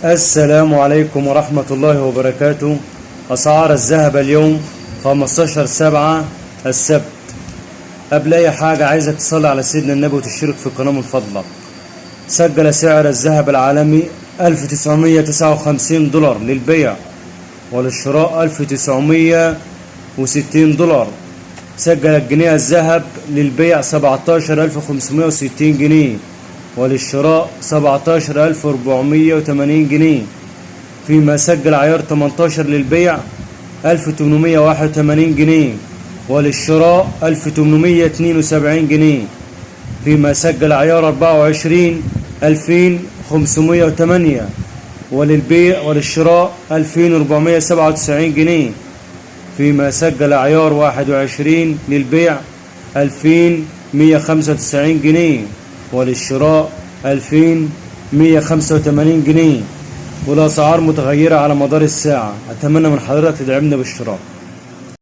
السلام عليكم ورحمة الله وبركاته. أسعار الذهب اليوم 15/7 السبت. قبل أي حاجة عايزك تصلي على سيدنا النبي وتشترك في القناة من فضلك. سجل سعر الذهب العالمي 1959 دولار للبيع، وللشراء 1960 دولار. سجل الجنيه الذهب للبيع 17560 جنيه، وللشراء 17480 جنيه. فيما سجل عيار 18 للبيع 1881 جنيه، وللشراء 1872 جنيه. فيما سجل عيار 24 2508، وللبيع وللشراء 2497 جنيه. فيما سجل عيار 21 للبيع 2195 جنيه، وللشراء 2185 جنيه. والأسعار متغيرة على مدار الساعة. أتمنى من حضرتك تدعمنا بالشراء.